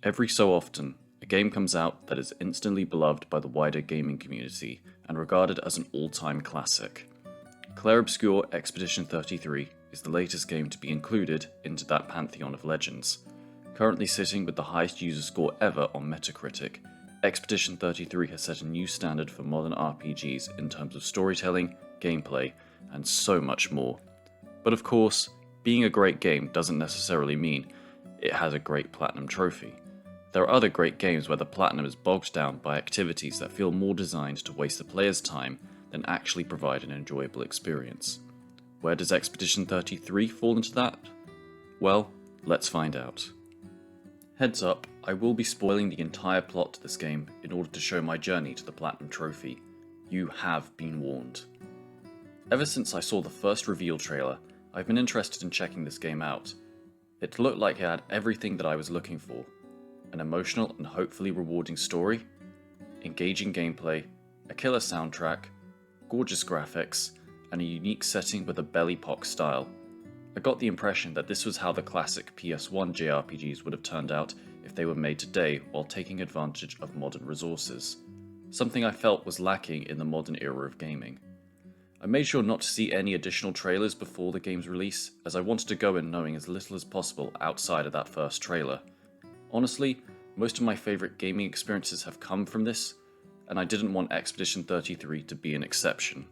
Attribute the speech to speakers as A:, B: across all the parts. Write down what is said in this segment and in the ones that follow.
A: Every so often, a game comes out that is instantly beloved by the wider gaming community and regarded as an all-time classic. Clair Obscur Expedition 33 is the latest game to be included into that Pantheon of Legends. Currently sitting with the highest user score ever on Metacritic, Expedition 33 has set a new standard for modern RPGs in terms of storytelling, gameplay, and so much more. But of course, being a great game doesn't necessarily mean it has a great platinum trophy. There are other great games where the platinum is bogged down by activities that feel more designed to waste the player's time than actually provide an enjoyable experience. Where does Expedition 33 fall into that? Well, let's find out. Heads up, I will be spoiling the entire plot to this game in order to show my journey to the platinum trophy. You have been warned. Ever since I saw the first reveal trailer, I've been interested in checking this game out. It looked like it had everything that I was looking for. An emotional and hopefully rewarding story, engaging gameplay, a killer soundtrack, gorgeous graphics, and a unique setting with a belly pock style. I got the impression that this was how the classic PS1 JRPGs would have turned out if they were made today while taking advantage of modern resources. Something I felt was lacking in the modern era of gaming. I made sure not to see any additional trailers before the game's release, as I wanted to go in knowing as little as possible outside of that first trailer. Honestly, most of my favourite gaming experiences have come from this, and I didn't want Expedition 33 to be an exception.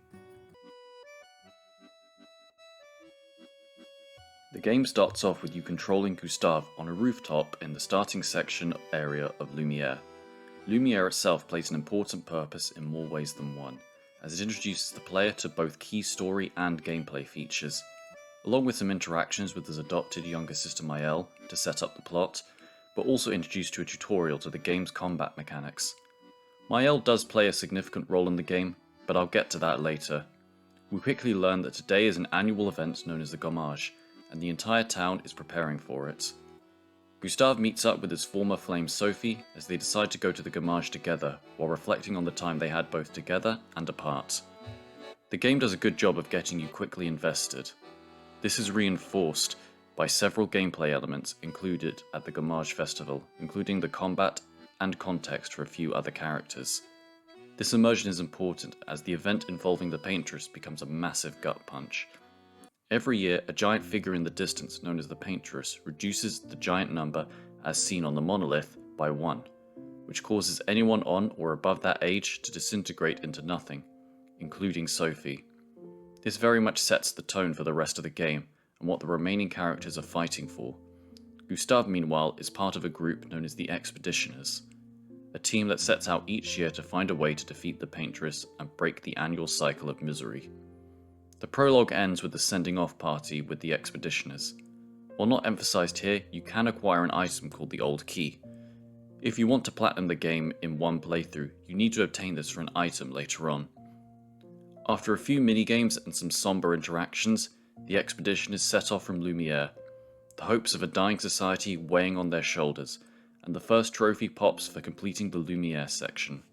A: The game starts off with you controlling Gustave on a rooftop in the starting section area of Lumiere. Lumiere itself plays an important purpose in more ways than one, as it introduces the player to both key story and gameplay features. Along with some interactions with his adopted younger sister Maëlle to set up the plot, but also introduced to a tutorial to the game's combat mechanics. Maëlle does play a significant role in the game, but I'll get to that later. We quickly learn that today is an annual event known as the Gomage, and the entire town is preparing for it. Gustave meets up with his former flame Sophie as they decide to go to the Gomage together while reflecting on the time they had both together and apart. The game does a good job of getting you quickly invested. This is reinforced by several gameplay elements included at the Gomage Festival, including the combat and context for a few other characters. This immersion is important as the event involving the paintress becomes a massive gut punch. Every year, a giant figure in the distance known as the paintress reduces the giant number as seen on the monolith by 1, which causes anyone on or above that age to disintegrate into nothing, including Sophie. This very much sets the tone for the rest of the game and what the remaining characters are fighting for. Gustave, meanwhile, is part of a group known as the Expeditioners, a team that sets out each year to find a way to defeat the paintress and break the annual cycle of misery. The prologue ends with the sending off party with the Expeditioners. While not emphasized here, you can acquire an item called the Old Key. If you want to platinum the game in one playthrough, you need to obtain this for an item later on. After a few minigames and some somber interactions, the Expeditioners set off from Lumiere, the hopes of a dying society weighing on their shoulders, and the first trophy pops for completing the Lumiere section.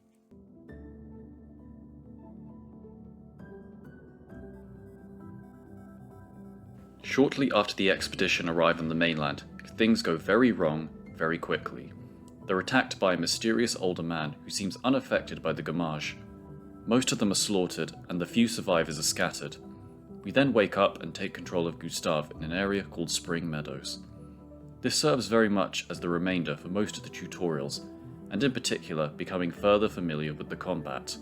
A: Shortly after the expedition arrive on the mainland, things go very wrong very quickly. They're attacked by a mysterious older man who seems unaffected by the Gomage. Most of them are slaughtered and the few survivors are scattered. We then wake up and take control of Gustave in an area called Spring Meadows. This serves very much as the remainder for most of the tutorials, and in particular becoming further familiar with the combat.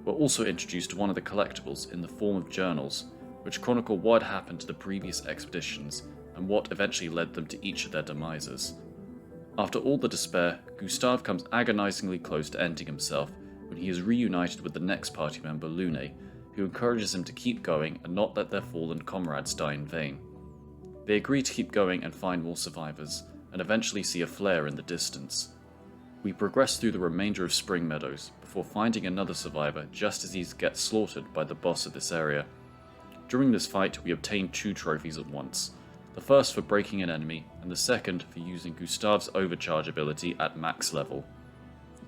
A: We're also introduced to one of the collectibles in the form of journals, which chronicle what happened to the previous expeditions and what eventually led them to each of their demises. After all the despair, Gustave comes agonizingly close to ending himself when he is reunited with the next party member, Lune, who encourages him to keep going and not let their fallen comrades die in vain. They agree to keep going and find more survivors, and eventually see a flare in the distance. We progress through the remainder of Spring Meadows before finding another survivor just as he gets slaughtered by the boss of this area. During this fight, we obtain 2 trophies at once, the first for breaking an enemy, and the second for using Gustave's overcharge ability at max level.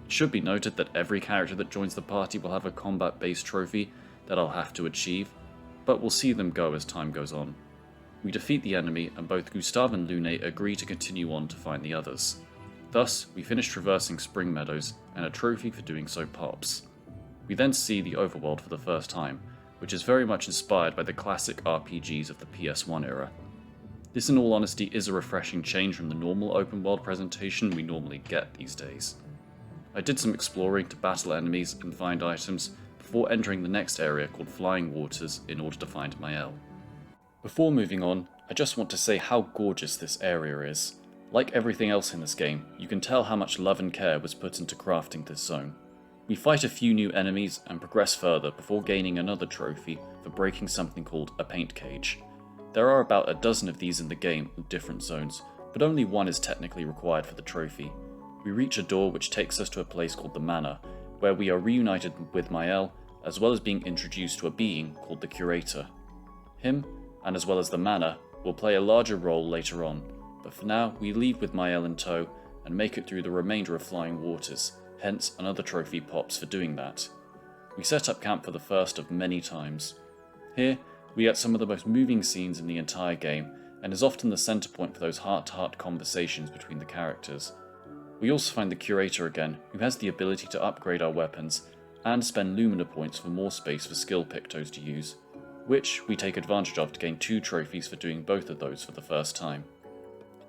A: It should be noted that every character that joins the party will have a combat-based trophy that I'll have to achieve, but we'll see them go as time goes on. We defeat the enemy, and both Gustave and Lune agree to continue on to find the others. Thus, we finish traversing Spring Meadows, and a trophy for doing so pops. We then see the overworld for the first time, which is very much inspired by the classic RPGs of the PS1 era. This, in all honesty, is a refreshing change from the normal open world presentation we normally get these days. I did some exploring to battle enemies and find items before entering the next area called Flying Waters in order to find Mael. Before moving on, I just want to say how gorgeous this area is. Like everything else in this game, you can tell how much love and care was put into crafting this zone. We fight a few new enemies and progress further before gaining another trophy for breaking something called a paint cage. There are about a dozen of these in the game with different zones, but only one is technically required for the trophy. We reach a door which takes us to a place called the Manor, where we are reunited with Mael, as well as being introduced to a being called the Curator. Him, and as well as the Manor, will play a larger role later on, but for now we leave with Mael in tow and make it through the remainder of Flying Waters, hence another trophy pops for doing that. We set up camp for the first of many times. Here, we get some of the most moving scenes in the entire game, and is often the centre point for those heart-to-heart conversations between the characters. We also find the Curator again, who has the ability to upgrade our weapons, and spend Lumina points for more space for skill pictos to use, which we take advantage of to gain 2 trophies for doing both of those for the first time.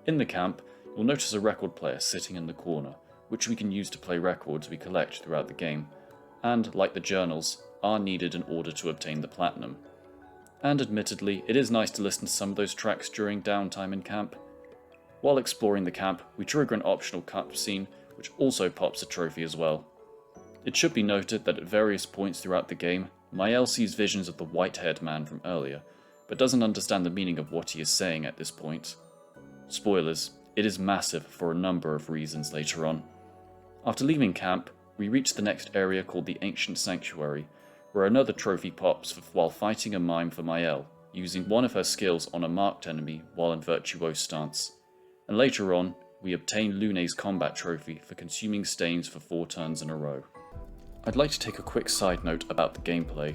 A: In the camp, you'll notice a record player sitting in the corner, which we can use to play records we collect throughout the game, and, like the journals, are needed in order to obtain the platinum. And admittedly, it is nice to listen to some of those tracks during downtime in camp. While exploring the camp, we trigger an optional cutscene, which also pops a trophy as well. It should be noted that at various points throughout the game, Mael sees visions of the white-haired man from earlier, but doesn't understand the meaning of what he is saying at this point. Spoilers, it is massive for a number of reasons later on. After leaving camp, we reach the next area called the Ancient Sanctuary, where another trophy pops while fighting a mime for Mael, using one of her skills on a marked enemy while in virtuose stance. And later on, we obtain Lune's combat trophy for consuming stains for 4 turns in a row. I'd like to take a quick side note about the gameplay.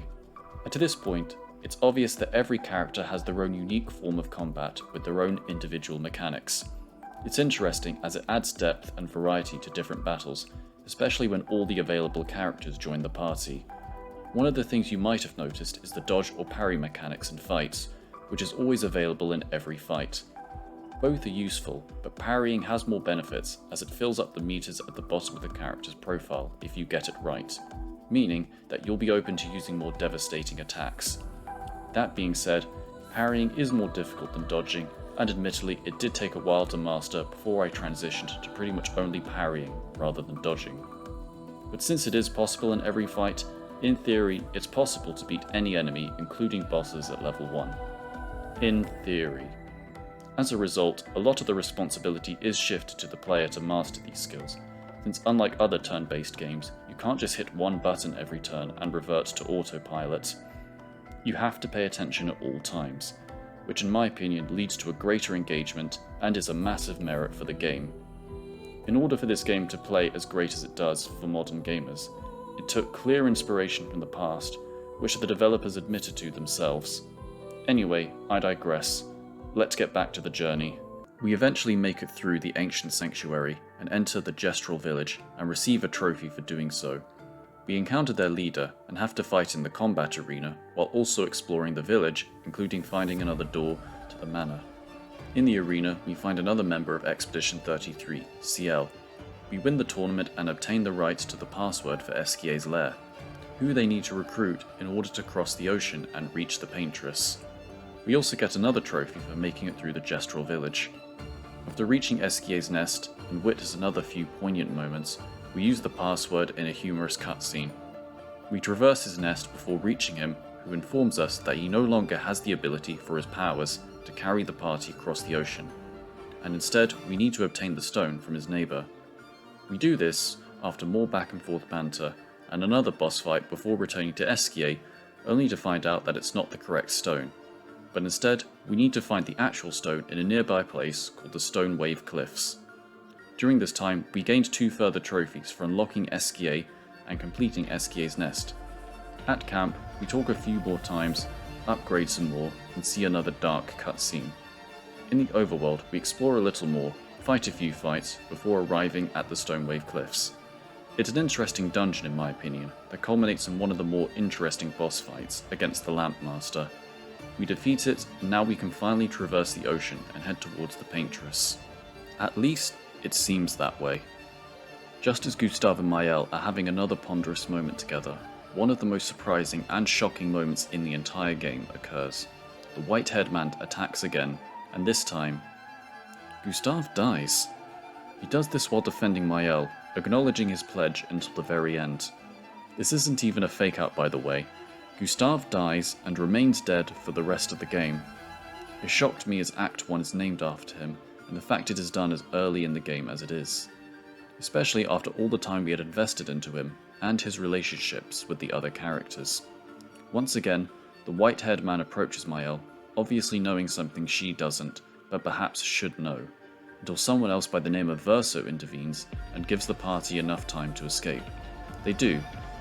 A: And to this point, it's obvious that every character has their own unique form of combat with their own individual mechanics. It's interesting as it adds depth and variety to different battles, especially when all the available characters join the party. One of the things you might have noticed is the dodge or parry mechanics in fights, which is always available in every fight. Both are useful, but parrying has more benefits as it fills up the meters at the bottom of the character's profile if you get it right, meaning that you'll be open to using more devastating attacks. That being said, parrying is more difficult than dodging, and admittedly it did take a while to master before I transitioned to pretty much only parrying rather than dodging. But since it is possible in every fight, in theory it's possible to beat any enemy including bosses at level 1. In theory. As a result, a lot of the responsibility is shifted to the player to master these skills, since unlike other turn-based games, you can't just hit one button every turn and revert to autopilot. You have to pay attention at all times, which in my opinion leads to a greater engagement and is a massive merit for the game. In order for this game to play as great as it does for modern gamers, it took clear inspiration from the past, which the developers admitted to themselves. Anyway, I digress. Let's get back to the journey. We eventually make it through the Ancient Sanctuary and enter the Gestal village and receive a trophy for doing so. We encounter their leader and have to fight in the combat arena while also exploring the village, including finding another door to the manor. In the arena, we find another member of Expedition 33, CL. We win the tournament and obtain the rights to the password for Esier's lair, who they need to recruit in order to cross the ocean and reach the paintress. We also get another trophy for making it through the Gestal village. After reaching Esier's nest and witness another few poignant moments, we use the password in a humorous cutscene. We traverse his nest before reaching him, who informs us that he no longer has the ability for his powers to carry the party across the ocean, and instead we need to obtain the stone from his neighbour. We do this after more back and forth banter and another boss fight before returning to Esier, only to find out that it's not the correct stone. But instead, we need to find the actual stone in a nearby place called the Stone Wave Cliffs. During this time, we gained 2 further trophies for unlocking Esier and completing Esier's nest. At camp, we talk a few more times, upgrade some more, and see another dark cutscene. In the overworld, we explore a little more, fight a few fights before arriving at the Stonewave Cliffs. It's an interesting dungeon in my opinion, that culminates in one of the more interesting boss fights against the Lampmaster. We defeat it, and now we can finally traverse the ocean and head towards the paintress. At least, it seems that way. Just as Gustav and Mael are having another ponderous moment together, one of the most surprising and shocking moments in the entire game occurs. The white-haired man attacks again, and this time, Gustav dies. He does this while defending Mael, acknowledging his pledge until the very end. This isn't even a fake out, by the way. Gustav dies and remains dead for the rest of the game. It shocked me as Act 1 is named after him, and the fact it is done as early in the game as it is. Especially after all the time we had invested into him, and his relationships with the other characters. Once again, the white-haired man approaches Mael, obviously knowing something she doesn't, but perhaps should know, until someone else by the name of Verso intervenes and gives the party enough time to escape. They do,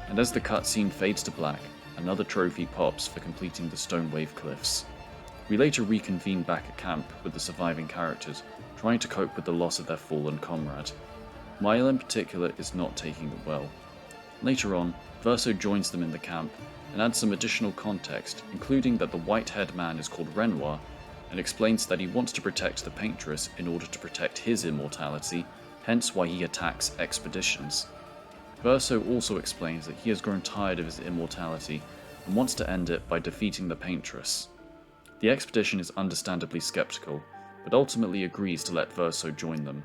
A: and as the cutscene fades to black, another trophy pops for completing the Stonewave Cliffs. We later reconvene back at camp with the surviving characters, trying to cope with the loss of their fallen comrade. Mael in particular is not taking it well. Later on, Verso joins them in the camp and adds some additional context, including that the white-haired man is called Renoir, and explains that he wants to protect the paintress in order to protect his immortality, hence why he attacks expeditions. Verso also explains that he has grown tired of his immortality and wants to end it by defeating the paintress. The expedition is understandably skeptical, but ultimately agrees to let Verso join them,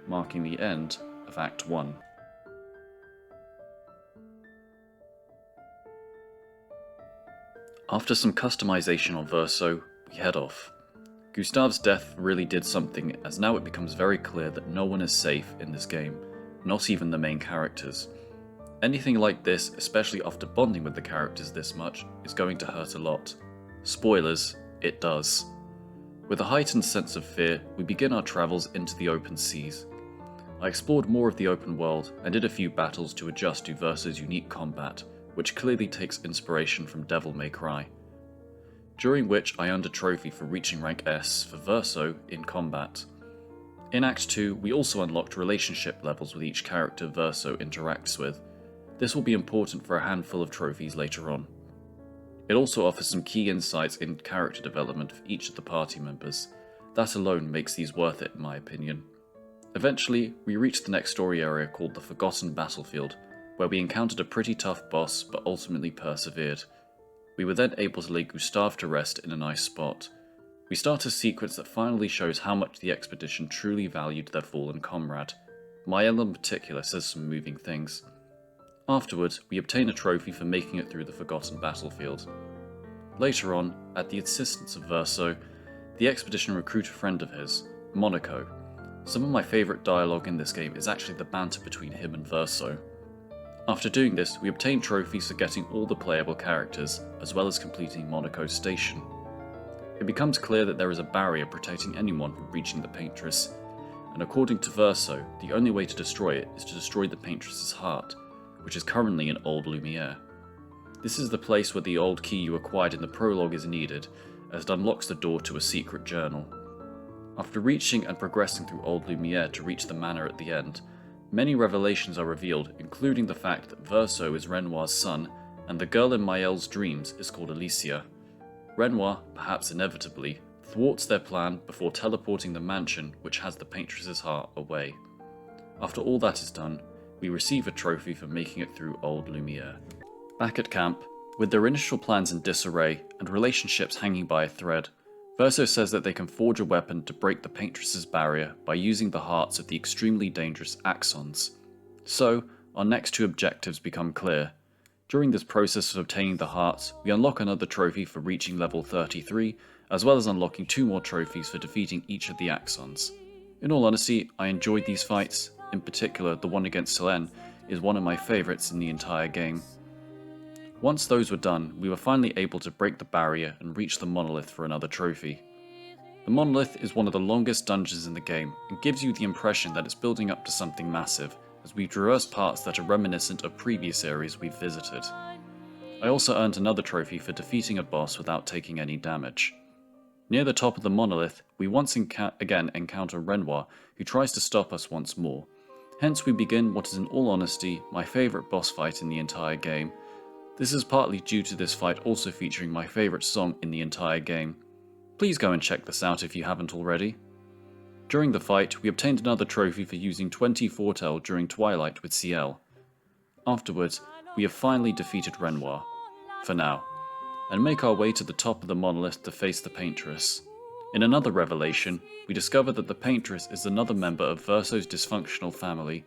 A: marking the end of Act 1. After some customization on Verso, we head off. Gustav's death really did something, as now it becomes very clear that no one is safe in this game, not even the main characters. Anything like this, especially after bonding with the characters this much, is going to hurt a lot. Spoilers, it does. With a heightened sense of fear, we begin our travels into the open seas. I explored more of the open world and did a few battles to adjust to Verso's unique combat, which clearly takes inspiration from Devil May Cry. During which I earned a trophy for reaching rank S for Verso in combat. In Act 2, we also unlocked relationship levels with each character Verso interacts with. This will be important for a handful of trophies later on. It also offers some key insights in character development for each of the party members. That alone makes these worth it in my opinion. Eventually, we reached the next story area called the Forgotten Battlefield, where we encountered a pretty tough boss but ultimately persevered. We were then able to lay Gustav to rest in a nice spot. We start a sequence that finally shows how much the expedition truly valued their fallen comrade. Mael in particular says some moving things. Afterwards, we obtain a trophy for making it through the Forgotten Battlefield. Later on, at the insistence of Verso, the expedition recruit a friend of his, Monaco. Some of my favourite dialogue in this game is actually the banter between him and Verso. After doing this, we obtain trophies for getting all the playable characters, as well as completing Monaco's station. It becomes clear that there is a barrier protecting anyone from reaching the paintress, and according to Verso, the only way to destroy it is to destroy the paintress's heart, which is currently in Old Lumiere. This is the place where the old key you acquired in the prologue is needed, as it unlocks the door to a secret journal. After reaching and progressing through Old Lumiere to reach the manor at the end, many revelations are revealed, including the fact that Verso is Renoir's son, and the girl in Mael's dreams is called Alicia. Renoir, perhaps inevitably, thwarts their plan before teleporting the mansion which has the paintress's heart away. After all that is done, we receive a trophy for making it through Old Lumiere. Back at camp, with their initial plans in disarray and relationships hanging by a thread, Verso says that they can forge a weapon to break the paintress's barrier by using the hearts of the extremely dangerous Axons. So, our next two objectives become clear. During this process of obtaining the hearts, we unlock another trophy for reaching level 33, as well as unlocking 2 more trophies for defeating each of the Axons. In all honesty, I enjoyed these fights. In particular, the one against Selene is one of my favourites in the entire game. Once those were done, we were finally able to break the barrier and reach the monolith for another trophy. The monolith is one of the longest dungeons in the game and gives you the impression that it's building up to something massive, as we traverse parts that are reminiscent of previous areas we've visited. I also earned another trophy for defeating a boss without taking any damage. Near the top of the monolith, we once again encounter Renoir, who tries to stop us once more. Hence we begin what is in all honesty my favourite boss fight in the entire game. This is partly due to this fight also featuring my favourite song in the entire game. Please go and check this out if you haven't already. During the fight, we obtained another trophy for using 20 foretell during Twilight with CL. Afterwards, we have finally defeated Renoir, for now, and make our way to the top of the monolith to face the paintress. In another revelation, we discover that the paintress is another member of Verso's dysfunctional family.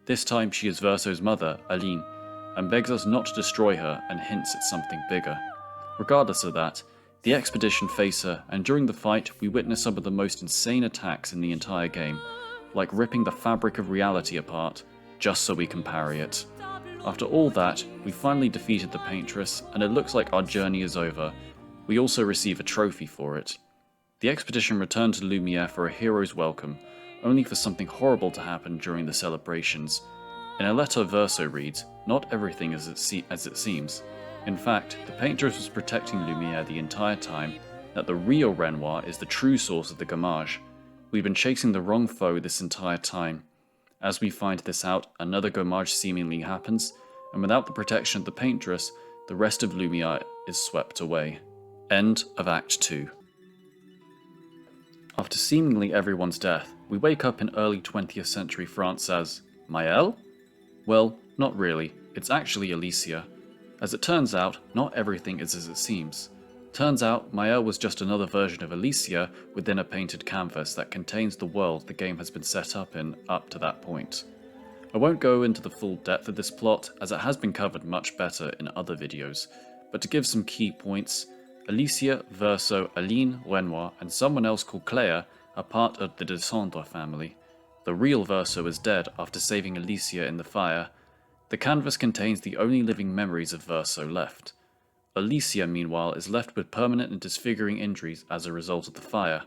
A: This time she is Verso's mother, Aline, and begs us not to destroy her and hints at something bigger. Regardless of that, the expedition face her, and during the fight we witness some of the most insane attacks in the entire game, like ripping the fabric of reality apart, just so we can parry it. After all that, we finally defeated the paintress, and it looks like our journey is over. We also receive a trophy for it. The expedition returned to Lumiere for a hero's welcome, only for something horrible to happen during the celebrations. In a letter Verso reads, "Not everything is as it seems. In fact, the paintress was protecting Lumiere the entire time, that the real Renoir is the true source of the gamage. We've been chasing the wrong foe this entire time. As we find this out, another gamage seemingly happens, and without the protection of the paintress, the rest of Lumiere is swept away." End of Act 2. After seemingly everyone's death, we wake up in early 20th century France as Maëlle? Well, not really, it's actually Alicia. As it turns out, not everything is as it seems. Turns out, Maëlle was just another version of Alicia within a painted canvas that contains the world the game has been set up in up to that point. I won't go into the full depth of this plot, as it has been covered much better in other videos, but to give some key points, Alicia, Verso, Aline, Renoir, and someone else called Clair are part of the Descendre family. The real Verso is dead after saving Alicia in the fire. The canvas contains the only living memories of Verso left. Alicia, meanwhile, is left with permanent and disfiguring injuries as a result of the fire.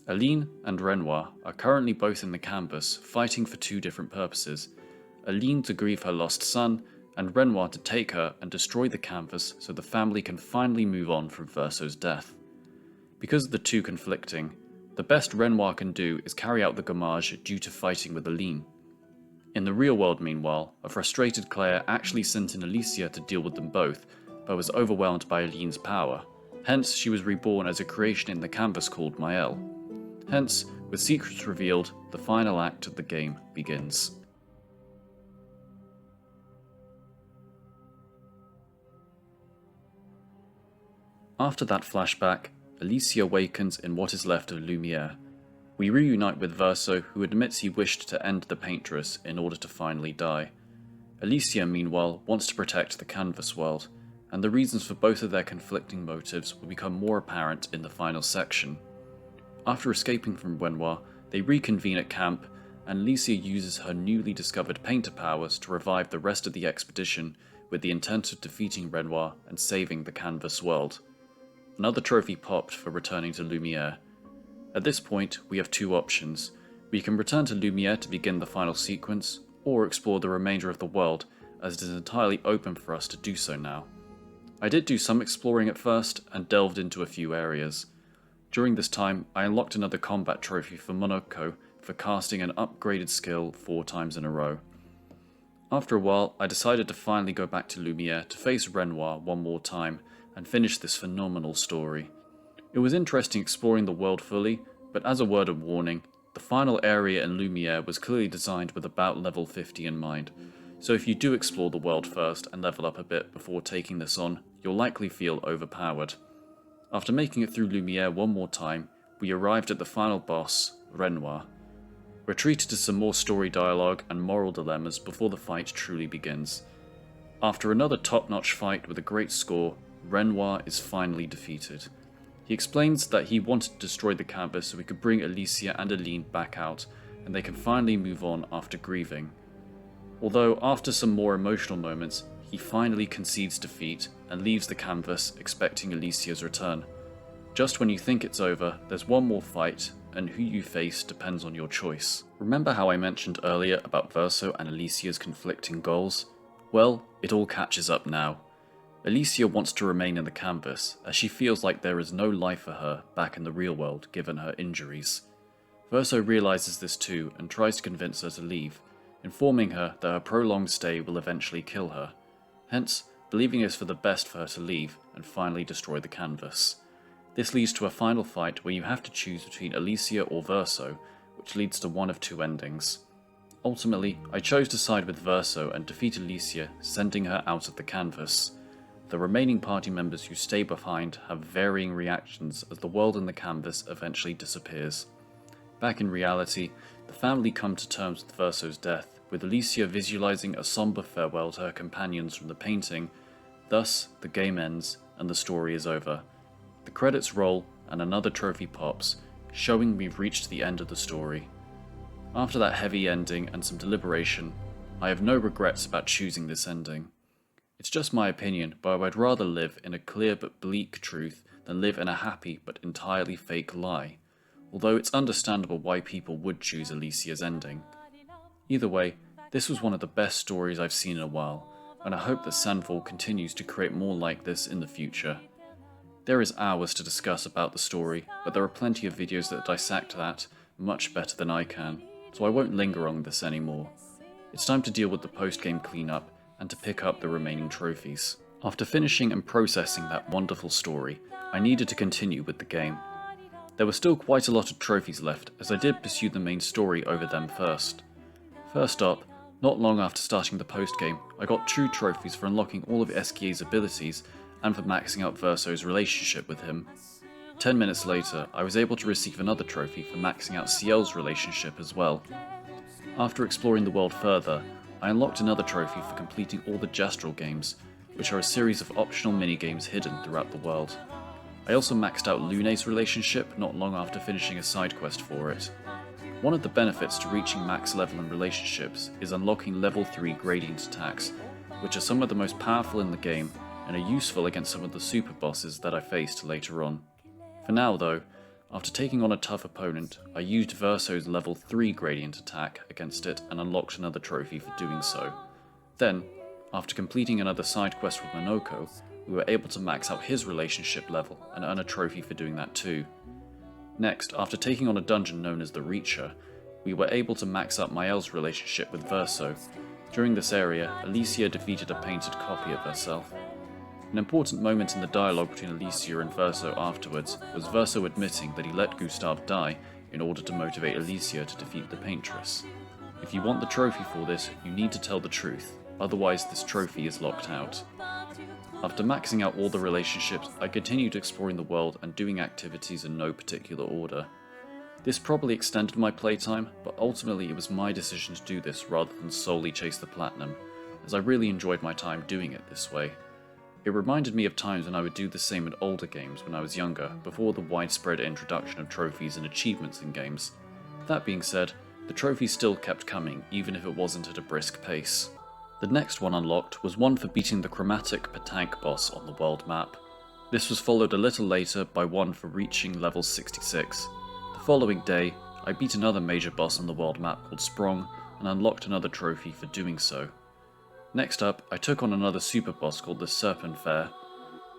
A: Aline and Renoir are currently both in the canvas, fighting for two different purposes. Aline to grieve her lost son, and Renoir to take her and destroy the canvas so the family can finally move on from Verso's death. Because of the two conflicting, the best Renoir can do is carry out the gamage due to fighting with Aline. In the real world, meanwhile, a frustrated Clair actually sent in Alicia to deal with them both, but was overwhelmed by Aline's power. Hence, she was reborn as a creation in the canvas called Maëlle. Hence, with secrets revealed, the final act of the game begins. After that flashback, Alicia awakens in what is left of Lumiere. We reunite with Verso, who admits he wished to end the paintress in order to finally die. Alicia, meanwhile, wants to protect the canvas world, and the reasons for both of their conflicting motives will become more apparent in the final section. After escaping from Renoir, they reconvene at camp, and Alicia uses her newly discovered painter powers to revive the rest of the expedition with the intent of defeating Renoir and saving the canvas world. Another trophy popped for returning to Lumiere. At this point, we have two options. We can return to Lumiere to begin the final sequence, or explore the remainder of the world, as it is entirely open for us to do so now. I did do some exploring at first, and delved into a few areas. During this time, I unlocked another combat trophy for Monaco for casting an upgraded skill 4 times in a row. After a while, I decided to finally go back to Lumiere to face Renoir one more time, and finish this phenomenal story. It was interesting exploring the world fully, but as a word of warning, the final area in Lumiere was clearly designed with about level 50 in mind, so if you do explore the world first and level up a bit before taking this on, you'll likely feel overpowered. After making it through Lumiere one more time, we arrived at the final boss, Renoir. We're treated to some more story dialogue and moral dilemmas before the fight truly begins. After another top-notch fight with a great score, Renoir is finally defeated. He explains that he wanted to destroy the canvas so he could bring Alicia and Aline back out, and they can finally move on after grieving. Although after some more emotional moments, he finally concedes defeat and leaves the canvas expecting Alicia's return. Just when you think it's over, there's one more fight, and who you face depends on your choice. Remember how I mentioned earlier about Verso and Alicia's conflicting goals? Well, it all catches up now. Elicia wants to remain in the canvas, as she feels like there is no life for her back in the real world given her injuries. Verso realizes this too and tries to convince her to leave, informing her that her prolonged stay will eventually kill her, hence believing it's for the best for her to leave and finally destroy the canvas. This leads to a final fight where you have to choose between Elicia or Verso, which leads to one of two endings. Ultimately, I chose to side with Verso and defeat Elicia, sending her out of the canvas. The remaining party members who stay behind have varying reactions as the world in the canvas eventually disappears. Back in reality, the family come to terms with Verso's death, with Elicia visualizing a somber farewell to her companions from the painting. Thus, the game ends and the story is over. The credits roll and another trophy pops, showing we've reached the end of the story. After that heavy ending and some deliberation, I have no regrets about choosing this ending. It's just my opinion, but I'd rather live in a clear but bleak truth than live in a happy but entirely fake lie, although it's understandable why people would choose Alicia's ending. Either way, this was one of the best stories I've seen in a while, and I hope that Sandfall continues to create more like this in the future. There is hours to discuss about the story, but there are plenty of videos that dissect that much better than I can, so I won't linger on this anymore. It's time to deal with the post-game cleanup and to pick up the remaining trophies. After finishing and processing that wonderful story, I needed to continue with the game. There were still quite a lot of trophies left, as I did pursue the main story over them first. First up, not long after starting the post-game, I got true trophies for unlocking all of Esquier's abilities and for maxing out Verso's relationship with him. 10 minutes later, I was able to receive another trophy for maxing out Ciel's relationship as well. After exploring the world further, I unlocked another trophy for completing all the Gestal games, which are a series of optional minigames hidden throughout the world. I also maxed out Lune's relationship not long after finishing a side quest for it. One of the benefits to reaching max level in relationships is unlocking level 3 gradient attacks, which are some of the most powerful in the game and are useful against some of the super bosses that I faced later on. For now though, after taking on a tough opponent, I used Verso's level 3 gradient attack against it and unlocked another trophy for doing so. Then, after completing another side quest with Monoko, we were able to max out his relationship level and earn a trophy for doing that too. Next, after taking on a dungeon known as the Reacher, we were able to max up Mael's relationship with Verso. During this area, Elicia defeated a painted copy of herself. An important moment in the dialogue between Elicia and Verso afterwards was Verso admitting that he let Gustav die in order to motivate Elicia to defeat the paintress. If you want the trophy for this, you need to tell the truth, otherwise this trophy is locked out. After maxing out all the relationships, I continued exploring the world and doing activities in no particular order. This probably extended my playtime, but ultimately it was my decision to do this rather than solely chase the platinum, as I really enjoyed my time doing it this way. It reminded me of times when I would do the same in older games when I was younger, before the widespread introduction of trophies and achievements in games. That being said, the trophies still kept coming, even if it wasn't at a brisk pace. The next one unlocked was one for beating the chromatic Patank boss on the world map. This was followed a little later by one for reaching level 66. The following day, I beat another major boss on the world map called Sprong and unlocked another trophy for doing so. Next up, I took on another super boss called the Serpent Fair.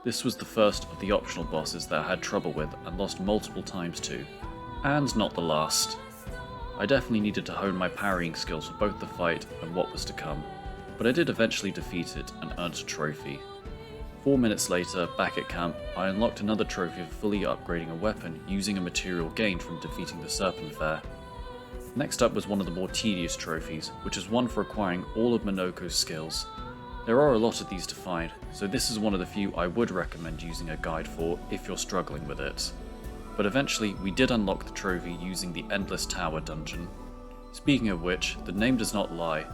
A: This was the first of the optional bosses that I had trouble with and lost multiple times to, and not the last. I definitely needed to hone my parrying skills for both the fight and what was to come, but I did eventually defeat it and earned a trophy. 4 minutes later, back at camp, I unlocked another trophy for fully upgrading a weapon using a material gained from defeating the Serpent Fair. Next up was one of the more tedious trophies, which is one for acquiring all of Monoko's skills. There are a lot of these to find, so this is one of the few I would recommend using a guide for if you're struggling with it. But eventually, we did unlock the trophy using the Endless Tower dungeon. Speaking of which, the name does not lie.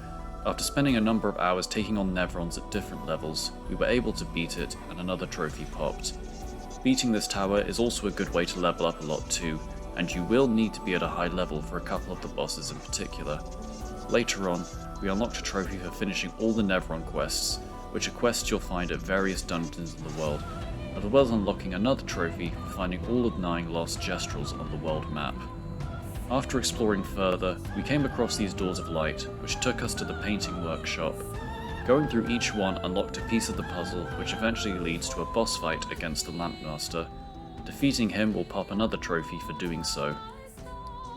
A: After spending a number of hours taking on Nevrons at different levels, we were able to beat it and another trophy popped. Beating this tower is also a good way to level up a lot too, and you will need to be at a high level for a couple of the bosses in particular. Later on, we unlocked a trophy for finishing all the Nevron quests, which are quests you'll find at various dungeons in the world, as well as unlocking another trophy for finding all of 9 lost Gestrals on the world map. After exploring further, we came across these doors of light, which took us to the painting workshop. Going through each one unlocked a piece of the puzzle, which eventually leads to a boss fight against the Lampmaster. Defeating him will pop another trophy for doing so.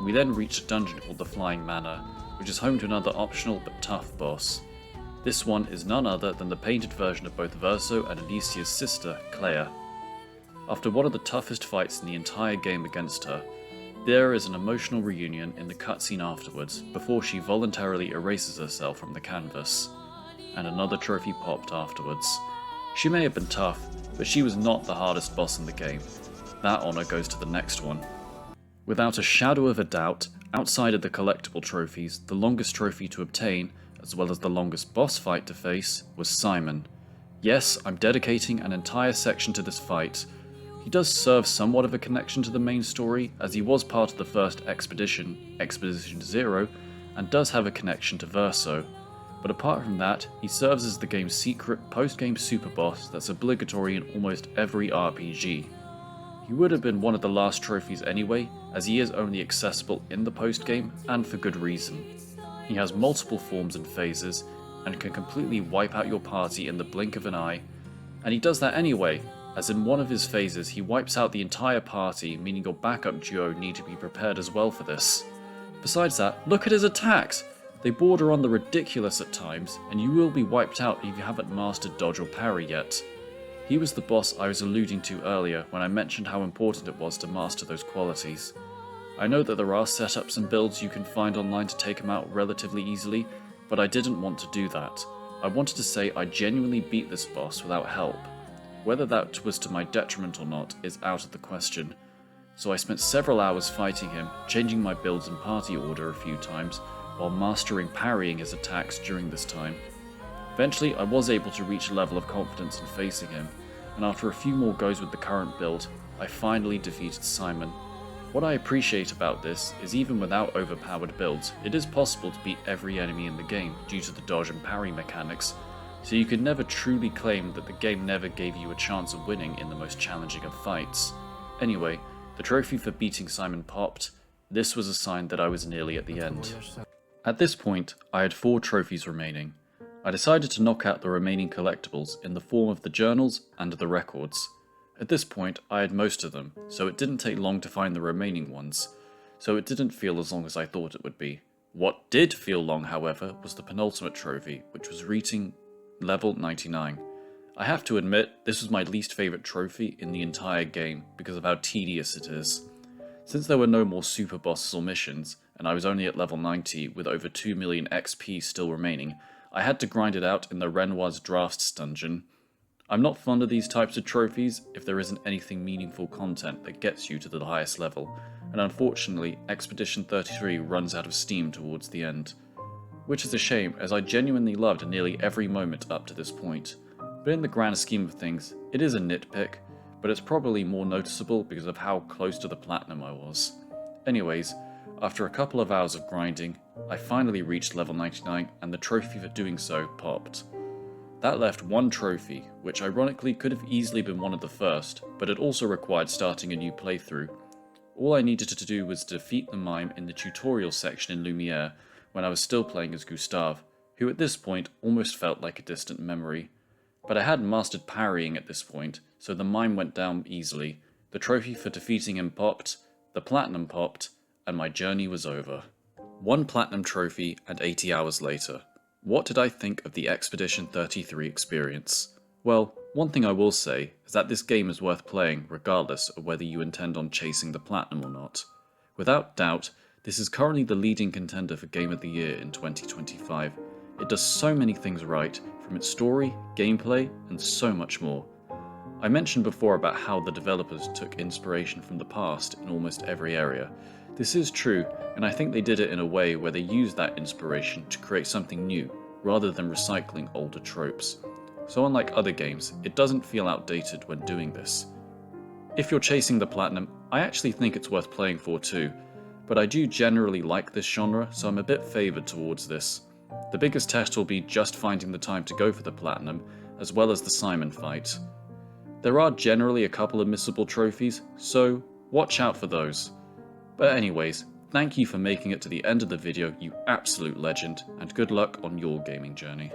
A: We then reach a dungeon called the Flying Manor, which is home to another optional but tough boss. This one is none other than the painted version of both Verso and Esier's sister, Clair. After one of the toughest fights in the entire game against her, there is an emotional reunion in the cutscene afterwards, before she voluntarily erases herself from the canvas. And another trophy popped afterwards. She may have been tough, but she was not the hardest boss in the game. That honour goes to the next one. Without a shadow of a doubt, outside of the collectible trophies, the longest trophy to obtain, as well as the longest boss fight to face, was Simon. Yes, I'm dedicating an entire section to this fight. He does serve somewhat of a connection to the main story, as he was part of the first expedition, Expedition 0, and does have a connection to Verso. But apart from that, he serves as the game's secret post-game super boss that's obligatory in almost every RPG. He would have been one of the last trophies anyway, as he is only accessible in the post-game, and for good reason. He has multiple forms and phases, and can completely wipe out your party in the blink of an eye, and he does that anyway, as in one of his phases he wipes out the entire party, meaning your backup duo need to be prepared as well for this. Besides that, look at his attacks! They border on the ridiculous at times, and you will be wiped out if you haven't mastered dodge or parry yet. He was the boss I was alluding to earlier when I mentioned how important it was to master those qualities. I know that there are setups and builds you can find online to take him out relatively easily, but I didn't want to do that. I wanted to say I genuinely beat this boss without help. Whether that was to my detriment or not is out of the question. So I spent several hours fighting him, changing my builds and party order a few times, while mastering parrying his attacks during this time. Eventually I was able to reach a level of confidence in facing him, and after a few more goes with the current build, I finally defeated Simon. What I appreciate about this is even without overpowered builds, it is possible to beat every enemy in the game due to the dodge and parry mechanics, so you could never truly claim that the game never gave you a chance of winning in the most challenging of fights. Anyway, the trophy for beating Simon popped. This was a sign that I was nearly at the end. At this point, I had 4 trophies remaining. I decided to knock out the remaining collectibles in the form of the journals and the records. At this point, I had most of them, so it didn't take long to find the remaining ones, so it didn't feel as long as I thought it would be. What did feel long, however, was the penultimate trophy, which was reaching level 99. I have to admit, this was my least favourite trophy in the entire game because of how tedious it is. Since there were no more super bosses or missions, and I was only at level 90 with over 2 million XP still remaining, I had to grind it out in the Renoir's Drafts dungeon. I'm not fond of these types of trophies if there isn't anything meaningful content that gets you to the highest level, and unfortunately Expedition 33 runs out of steam towards the end. Which is a shame, as I genuinely loved nearly every moment up to this point. But in the grand scheme of things, it is a nitpick, but it's probably more noticeable because of how close to the platinum I was. Anyways, after a couple of hours of grinding, I finally reached level 99 and the trophy for doing so popped. That left one trophy, which ironically could have easily been one of the first, but it also required starting a new playthrough. All I needed to do was defeat the mime in the tutorial section in Lumiere when I was still playing as Gustave, who at this point almost felt like a distant memory. But I had mastered parrying at this point, so the mime went down easily, the trophy for defeating him popped, the platinum popped, and my journey was over. 1 platinum trophy and 80 hours later. What did I think of the Expedition 33 experience? Well, one thing I will say is that this game is worth playing regardless of whether you intend on chasing the platinum or not. Without doubt, this is currently the leading contender for Game of the Year in 2025. It does so many things right, from its story, gameplay, and so much more. I mentioned before about how the developers took inspiration from the past in almost every area. This is true, and I think they did it in a way where they used that inspiration to create something new, rather than recycling older tropes. So unlike other games, it doesn't feel outdated when doing this. If you're chasing the platinum, I actually think it's worth playing for too, but I do generally like this genre, so I'm a bit favoured towards this. The biggest test will be just finding the time to go for the platinum, as well as the Simon fight. There are generally a couple of missable trophies, so watch out for those. But anyways, thank you for making it to the end of the video, you absolute legend, and good luck on your gaming journey.